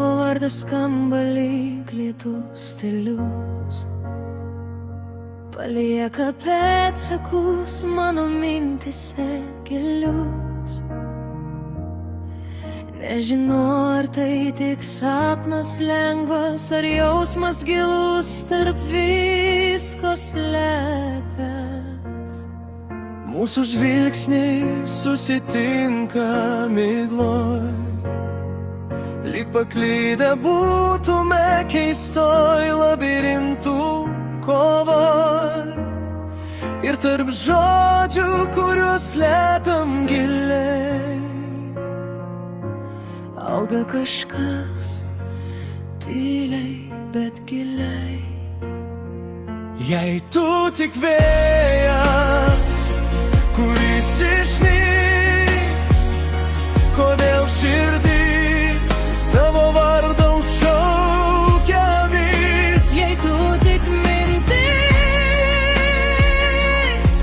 Tavo vardas skamba lyg lietus tylius, palieka pėdsakus mano mintise gilius. Nežinau, ar tai tik sapnas lengvas, ar jausmas gilus tarp visko slepias. Mūsų žvilgsniai susitinka migloj, lyg paklydę būtume keistoj labirintų kovoj. Ir tarp žodžių, kuriuos slepiam giliai, auga kažkas tyliai, bet giliai. Jei tu tik vėjas, kuris išnyks, kodėl širdis tavo vardą šaukia vis? Jei tu tik mintis,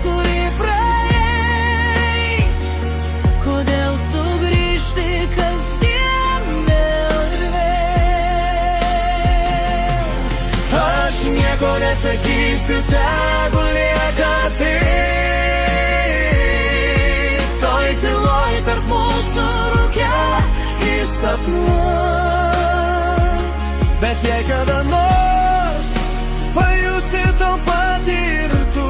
kuri praeis, kodėl sugrįžti kasdien vėl ir vėl? Aš nieko nesakysiu, tegu lieka tai. Toj tyloj tarp mūsų rūke ir sapnuos. Bet jei kada nors pajusi to patį ir tu,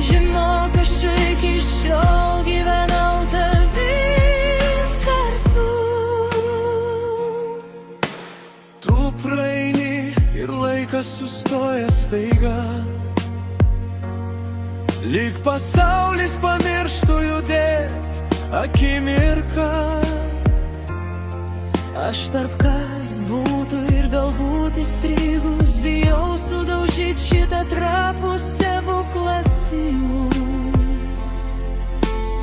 žinok, aš iki šiol gyvenau tavim kartu. tu praeini ir laikas sustoja staiga, lyg pasaulis pamirštų judėt akimirką. Aš tarp kas būtų ir galbūt įstrigus, bijau sudaužyt šitą trapų stebuklą tylų.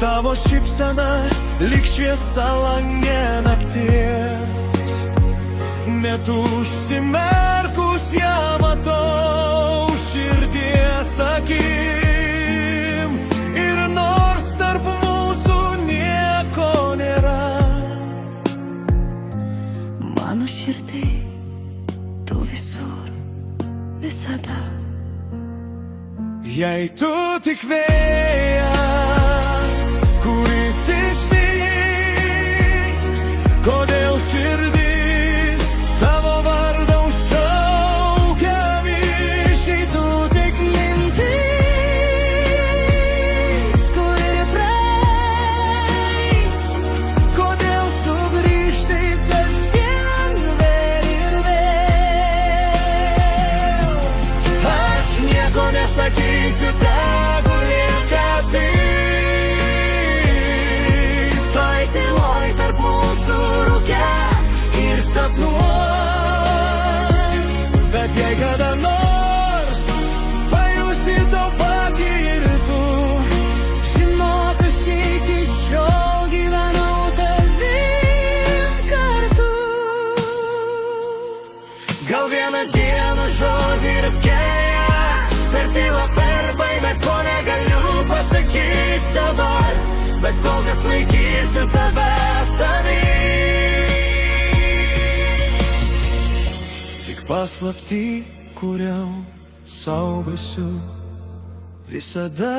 Tavo šypsena lyg šviesa lange nakties, net užsimerkus ją matau širdies akim. Ir nors tarp mūsų nieko nėra, Mano širdį, tu visur, visada. jei tu tik vėjas, kuris išnyks, kodėl širdis tavo vardą šaukia vis? Jei tu tik mintis, kuri praeis, kodėl sugrįžti kasdien vėl ir vėl? Aš nieko nesakysiu, tegu lieka tai. Toj tyloj tarp mūsų rūke ir sapnuos. Bet jei kada nors pajusi to patį ir tu, Žinok, aš iki šiol gyvenau tavim kartu. gal vieną dieną žodžiai raskėja per tylą, per baimę, ko negaliu pasakyti dabar, bet kol kas laikysiu tave savy. Tik paslaptį, kuriam saugosiu visada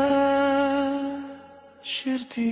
širdį.